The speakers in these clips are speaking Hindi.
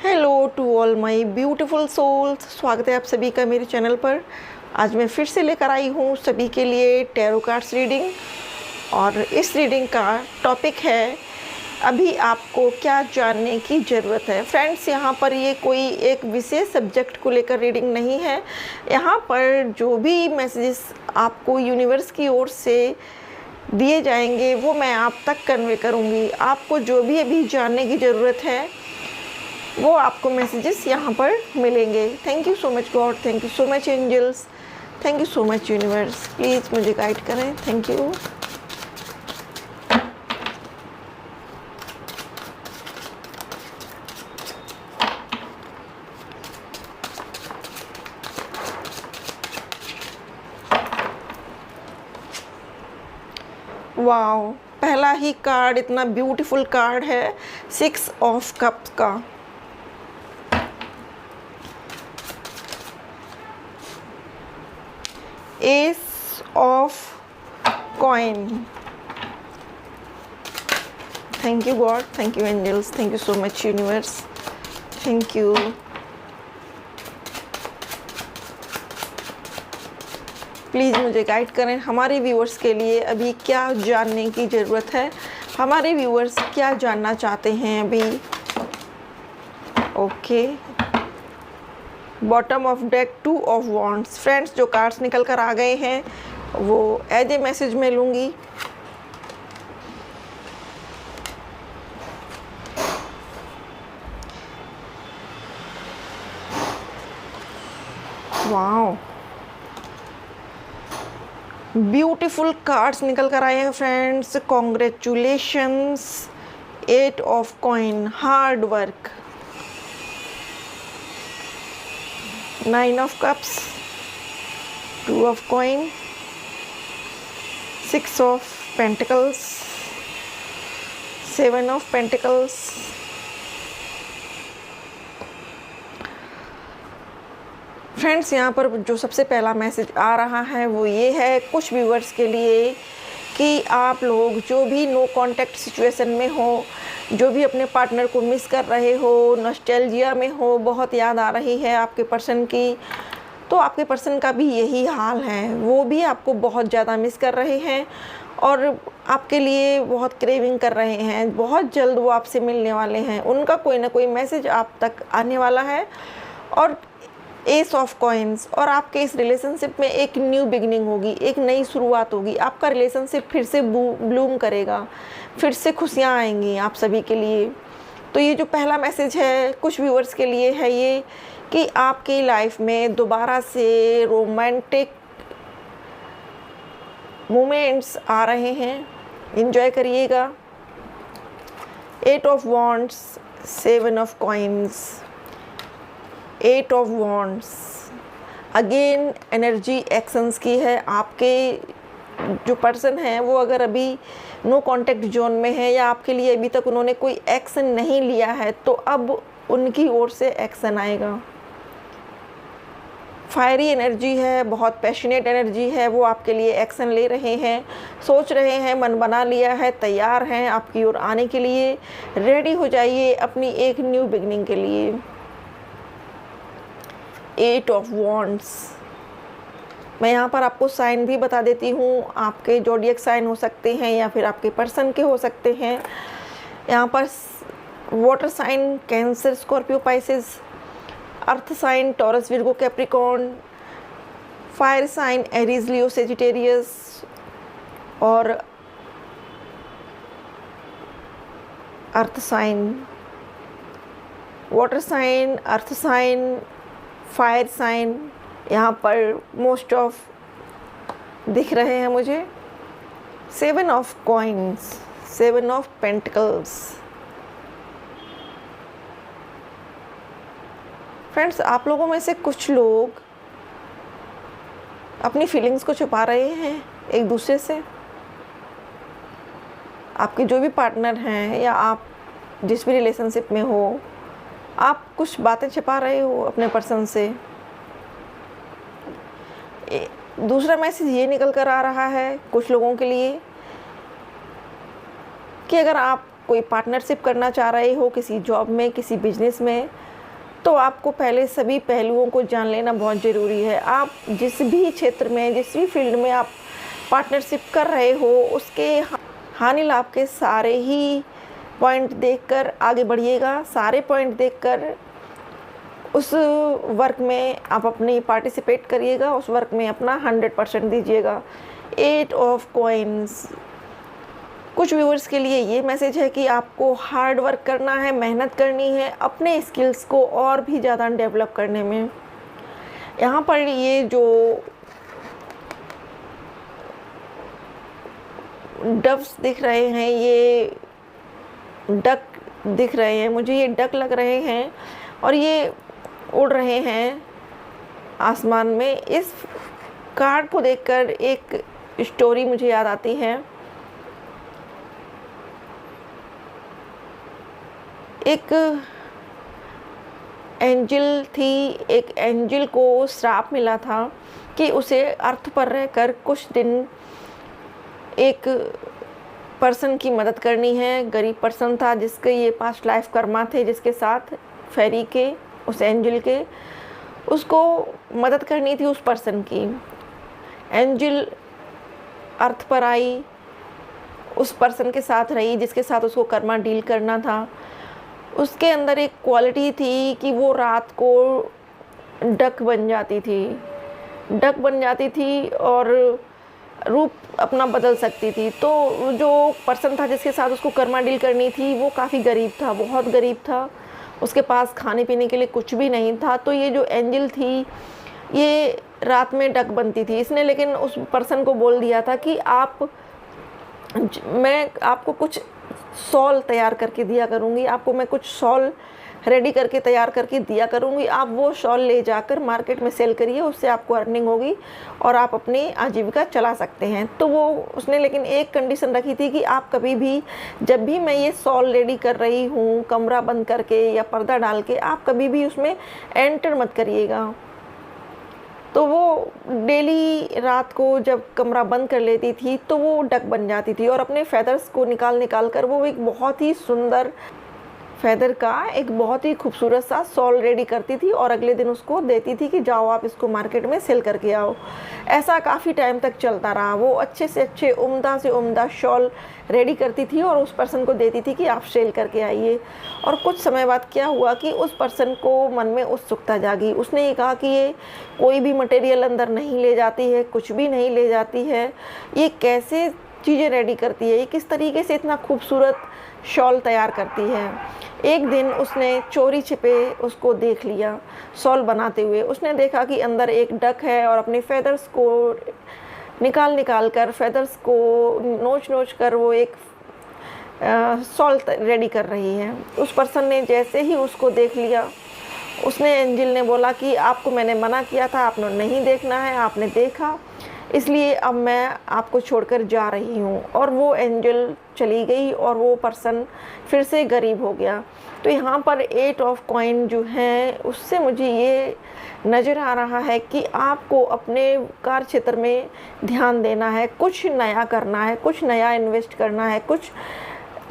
Hello to all my beautiful souls, स्वागत है आप सभी का मेरे चैनल पर। आज मैं फिर से लेकर आई हूँ सभी के लिए टैरो कार्ड्स रीडिंग। और इस रीडिंग का टॉपिक है अभी आपको क्या जानने की ज़रूरत है। फ्रेंड्स, यहाँ पर ये कोई एक विशेष सब्जेक्ट को लेकर रीडिंग नहीं है। यहाँ पर जो भी मैसेजेस आपको यूनिवर्स की ओर से दिए जाएंगे वो मैं आप तक कन्वे करूँगी। आपको जो भी अभी जानने की ज़रूरत है वो आपको मैसेजेस यहाँ पर मिलेंगे। Thank you so much God, thank you so much angels, thank you so much universe. Please मुझे गाइड करें। Thank you. वाओ, पहला ही कार्ड इतना ब्यूटीफुल कार्ड है 6 ऑफ कप्स का। Ace of coin. Thank you God, thank you angels, thank you so much universe, thank you. Please मुझे गाइड करें। हमारे व्यूअर्स के लिए अभी क्या जानने की ज़रूरत है, हमारे व्यूअर्स क्या जानना चाहते हैं अभी। Okay, bottom of deck 2 of wands. Friends, जो कार्ड्स निकल कर आ गए हैं वो एज ए मैसेज में लूँगी। वाओ, ब्यूटीफुल कार्ड्स निकल कर आए हैं friends, congratulations. 8 of coin, hard work. 9 of cups, 2 of coin, 6 of pentacles, 7 of pentacles। Friends, यहाँ पर जो सबसे पहला मैसेज आ रहा है वो ये है कुछ व्यूअर्स के लिए कि आप लोग जो भी नो कांटेक्ट सिचुएशन में हो, जो भी अपने पार्टनर को मिस कर रहे हो, नॉस्टैल्जिया में हो, बहुत याद आ रही है आपके पर्सन की, तो आपके पर्सन का भी यही हाल है। वो भी आपको बहुत ज़्यादा मिस कर रहे हैं और आपके लिए बहुत क्रेविंग कर रहे हैं। बहुत जल्द वो आपसे मिलने वाले हैं। उनका कोई ना कोई मैसेज आप तक आने वाला है। और एस ऑफ कॉइन्स, और आपके इस रिलेशनशिप में एक न्यू बिगनिंग होगी, एक नई शुरुआत होगी। आपका रिलेशनशिप फिर से ब्लूम करेगा, फिर से खुशियाँ आएंगी आप सभी के लिए। तो ये जो पहला मैसेज है कुछ व्यूअर्स के लिए है ये कि आपकी लाइफ में दोबारा से रोमांटिक मोमेंट्स आ रहे हैं, एंजॉय करिएगा। 8 of wands, 7 of coins, 8 of wands. Again energy actions की है। आपके जो पर्सन है वो अगर अभी नो कांटेक्ट जोन में है या आपके लिए अभी तक उन्होंने कोई एक्शन नहीं लिया है तो अब उनकी ओर से एक्शन आएगा। फायरी एनर्जी है, बहुत पैशनेट एनर्जी है। वो आपके लिए एक्शन ले रहे हैं, सोच रहे हैं, मन बना लिया है, तैयार हैं आपकी ओर आने के लिए। रेडी हो जाइए अपनी एक न्यू बिगनिंग के लिए। 8 ऑफ वॉन्ड्स। मैं यहाँ पर आपको साइन भी बता देती हूँ। आपके जोडियक साइन हो सकते हैं या फिर आपके पर्सन के हो सकते हैं। यहाँ पर water sign Cancer, Scorpio, Pisces. Earth sign Taurus, Virgo, Capricorn. Fire sign Aries, Leo, Sagittarius. और earth sign, water sign, earth sign, fire sign यहाँ पर मोस्ट ऑफ दिख रहे हैं मुझे। 7 of coins, 7 of pentacles. Friends, आप लोगों में से कुछ लोग अपनी फीलिंग्स को छुपा रहे हैं एक दूसरे से। आपके जो भी पार्टनर हैं या आप जिस भी रिलेशनशिप में हो, आप कुछ बातें छिपा रहे हो अपने पर्सन से। दूसरा मैसेज ये निकल कर आ रहा है कुछ लोगों के लिए कि अगर आप कोई पार्टनरशिप करना चाह रहे हो किसी जॉब में, किसी बिजनेस में, तो आपको पहले सभी पहलुओं को जान लेना बहुत ज़रूरी है। आप जिस भी क्षेत्र में, जिस भी फील्ड में आप पार्टनरशिप कर रहे हो, उसके हानि लाभ के सारे ही पॉइंट देखकर आगे बढ़िएगा। सारे पॉइंट देखकर उस वर्क में आप अपनी पार्टिसिपेट करिएगा, उस वर्क में अपना 100% दीजिएगा। 8 ऑफ कॉइन्स, कुछ व्यूअर्स के लिए ये मैसेज है कि आपको हार्ड वर्क करना है, मेहनत करनी है अपने स्किल्स को और भी ज़्यादा डेवलप करने में। यहाँ पर ये जो डव्स दिख रहे हैं, ये डक दिख रहे हैं, मुझे ये डक लग रहे हैं और ये उड़ रहे हैं आसमान में। इस कार्ड को देखकर एक स्टोरी मुझे याद आती है। एक एंजल थी, एक एंजल को श्राप मिला था कि उसे अर्थ पर रहकर कुछ दिन एक पर्सन की मदद करनी है। गरीब पर्सन था जिसके ये पास्ट लाइफ कर्मा थे, जिसके साथ फेरी के, उस एंजल के, उसको मदद करनी थी उस पर्सन की। एंजल अर्थ पर आई, उस पर्सन के साथ रही जिसके साथ उसको कर्मा डील करना था। उसके अंदर एक क्वालिटी थी कि वो रात को डक बन जाती थी और रूप अपना बदल सकती थी। तो जो पर्सन था जिसके साथ उसको कर्मा डील करनी थी, वो काफ़ी गरीब था, बहुत गरीब था। उसके पास खाने पीने के लिए कुछ भी नहीं था। तो ये जो एंजल थी, ये रात में डक बनती थी। इसने लेकिन उस पर्सन को बोल दिया था कि मैं आपको कुछ शॉल तैयार करके दिया करूँगी, आपको मैं कुछ शॉल रेडी करके तैयार करके दिया करूँगी, आप वो शॉल ले जाकर मार्केट में सेल करिए, उससे आपको अर्निंग होगी और आप अपनी आजीविका चला सकते हैं। तो वो उसने लेकिन एक कंडीशन रखी थी कि आप कभी भी, जब भी मैं ये शॉल रेडी कर रही हूँ कमरा बंद करके या पर्दा डाल के, आप कभी भी उसमें एंटर मत करिएगा। तो वो डेली रात को जब कमरा बंद कर लेती थी तो वो डक बन जाती थी और अपने फेदर्स को निकाल कर वो एक बहुत ही सुंदर फेदर का एक बहुत ही खूबसूरत सा शॉल रेडी करती थी और अगले दिन उसको देती थी कि जाओ आप इसको मार्केट में सेल करके आओ। ऐसा काफ़ी टाइम तक चलता रहा। वो अच्छे से अच्छे, उम्दा से उम्दा शॉल रेडी करती थी और उस पर्सन को देती थी कि आप सेल करके आइए। और कुछ समय बाद क्या हुआ कि उस पर्सन को मन में उत्सुकता जागी। उसने ये कहा कि ये कोई भी मटेरियल अंदर नहीं ले जाती है, कुछ भी नहीं ले जाती है, ये कैसे चीज़ें रेडी करती है, ये किस तरीके से इतना खूबसूरत शॉल तैयार करती है। एक दिन उसने चोरी छिपे उसको देख लिया शॉल बनाते हुए। उसने देखा कि अंदर एक डक है और अपने फेदर्स को निकाल कर, फेदर्स को नोच कर वो एक शॉल रेडी कर रही है। उस पर्सन ने जैसे ही उसको देख लिया, उसने, एंजल ने बोला कि आपको मैंने मना किया था, आपने नहीं देखना है, आपने देखा, इसलिए अब मैं आपको छोड़कर जा रही हूँ। और वो एंजल चली गई और वो पर्सन फिर से गरीब हो गया। तो यहाँ पर 8 ऑफ कॉइन जो है, उससे मुझे ये नज़र आ रहा है कि आपको अपने कार्य क्षेत्र में ध्यान देना है, कुछ नया करना है, कुछ नया इन्वेस्ट करना है, कुछ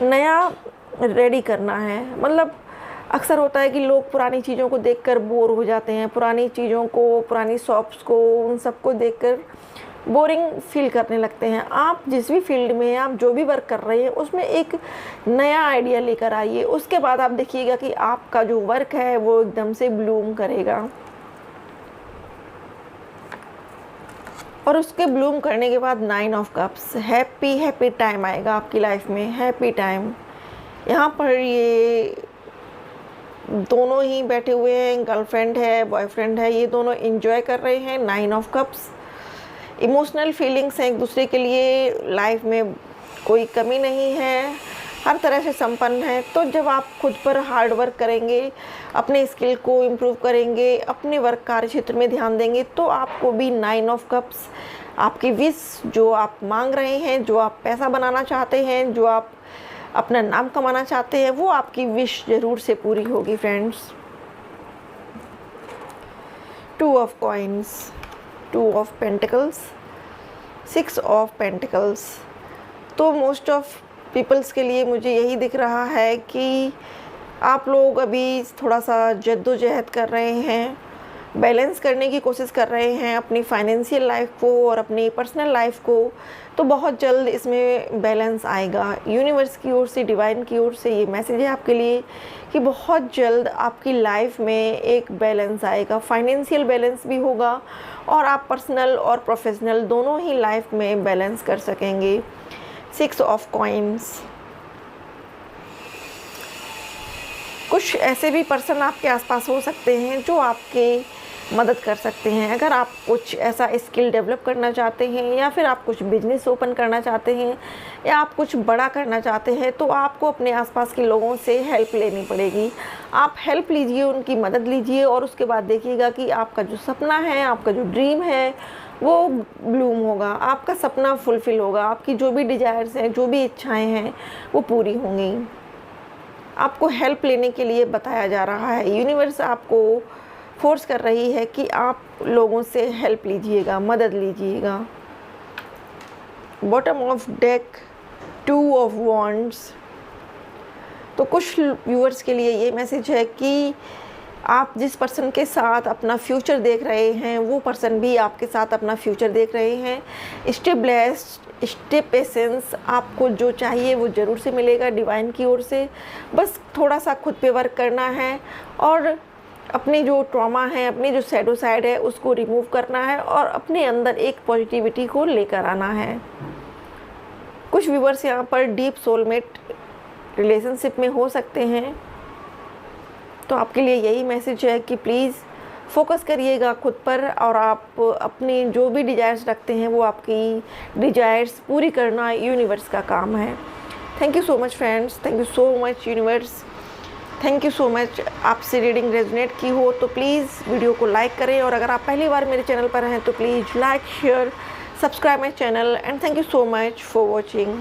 नया रेडी करना है। मतलब अक्सर होता है कि लोग पुरानी चीज़ों को देखकर बोर हो जाते हैं, पुरानी चीज़ों को, पुरानी शॉप्स को, उन सबको देखकर बोरिंग फील करने लगते हैं। आप जिस भी फील्ड में, आप जो भी वर्क कर रहे हैं, उसमें एक नया आइडिया लेकर आइए। उसके बाद आप देखिएगा कि आपका जो वर्क है वो एकदम से ब्लूम करेगा। और उसके ब्लूम करने के बाद 9 ऑफ कप्स, हैप्पी टाइम आएगा आपकी लाइफ में, हैप्पी टाइम। यहाँ पर ये दोनों ही बैठे हुए हैं, गर्लफ्रेंड है, बॉयफ्रेंड है, ये दोनों एंजॉय कर रहे हैं। 9 ऑफ कप्स, इमोशनल फीलिंग्स हैं एक दूसरे के लिए, लाइफ में कोई कमी नहीं है, हर तरह से संपन्न है। तो जब आप खुद पर हार्ड वर्क करेंगे, अपने स्किल को इम्प्रूव करेंगे, अपने वर्क कार्य क्षेत्र में ध्यान देंगे, तो आपको भी 9 ऑफ कप्स, आपकी विश जो आप मांग रहे हैं, जो आप पैसा बनाना चाहते हैं, जो आप अपना नाम कमाना चाहते हैं, वो आपकी विश ज़रूर से पूरी होगी friends. 2 of coins, 2 of pentacles, 6 of pentacles. तो मोस्ट ऑफ पीपल्स के लिए मुझे यही दिख रहा है कि आप लोग अभी थोड़ा सा जद्दोजहद कर रहे हैं, बैलेंस करने की कोशिश कर रहे हैं अपनी फाइनेंशियल लाइफ को और अपनी पर्सनल लाइफ को, तो बहुत जल्द इसमें बैलेंस आएगा। यूनिवर्स की ओर से, डिवाइन की ओर से ये मैसेज है आपके लिए कि बहुत जल्द आपकी लाइफ में एक बैलेंस आएगा, फाइनेंशियल बैलेंस भी होगा और आप पर्सनल और प्रोफेशनल दोनों ही लाइफ में बैलेंस कर सकेंगे। 6 ऑफ कॉइन्स। कुछ ऐसे भी पर्सन आपके आसपास हो सकते हैं जो आपके मदद कर सकते हैं। अगर आप कुछ ऐसा स्किल डेवलप करना चाहते हैं या फिर आप कुछ बिजनेस ओपन करना चाहते हैं या आप कुछ बड़ा करना चाहते हैं, तो आपको अपने आसपास के लोगों से हेल्प लेनी पड़ेगी। आप हेल्प लीजिए, उनकी मदद लीजिए और उसके बाद देखिएगा कि आपका जो सपना है, आपका जो ड्रीम है वो ब्लूम होगा, आपका सपना फुलफ़िल होगा, आपकी जो भी डिज़ायर्स हैं, जो भी इच्छाएँ हैं वो पूरी होंगी। आपको हेल्प लेने के लिए बताया जा रहा है, यूनिवर्स आपको फोर्स कर रही है कि आप लोगों से हेल्प लीजिएगा, मदद लीजिएगा। Bottom of deck 2 of wands. तो कुछ व्यूअर्स के लिए ये मैसेज है कि आप जिस पर्सन के साथ अपना फ्यूचर देख रहे हैं वो पर्सन भी आपके साथ अपना फ्यूचर देख रहे हैं। स्टे ब्लेस्ड, स्टे पेशेंस, आपको जो चाहिए वो ज़रूर से मिलेगा डिवाइन की ओर से। बस थोड़ा सा खुद पे वर्क करना है और अपनी जो ट्रॉमा है, अपनी जो सैडो साइड है उसको रिमूव करना है और अपने अंदर एक पॉजिटिविटी को लेकर आना है। कुछ व्यूअर्स यहाँ पर डीप सोलमेट रिलेशनशिप में हो सकते हैं, तो आपके लिए यही मैसेज है कि प्लीज़ फोकस करिएगा खुद पर और आप अपनी जो भी डिज़ायर्स रखते हैं वो आपकी डिज़ायर्स पूरी करना यूनिवर्स का काम है। Thank you so much friends, thank you so much universe, thank you so much. आपसे रीडिंग रेजोनेट की हो तो प्लीज़ वीडियो को लाइक करें और अगर आप पहली बार मेरे चैनल पर हैं तो please like, share, subscribe my channel and thank you so much for watching.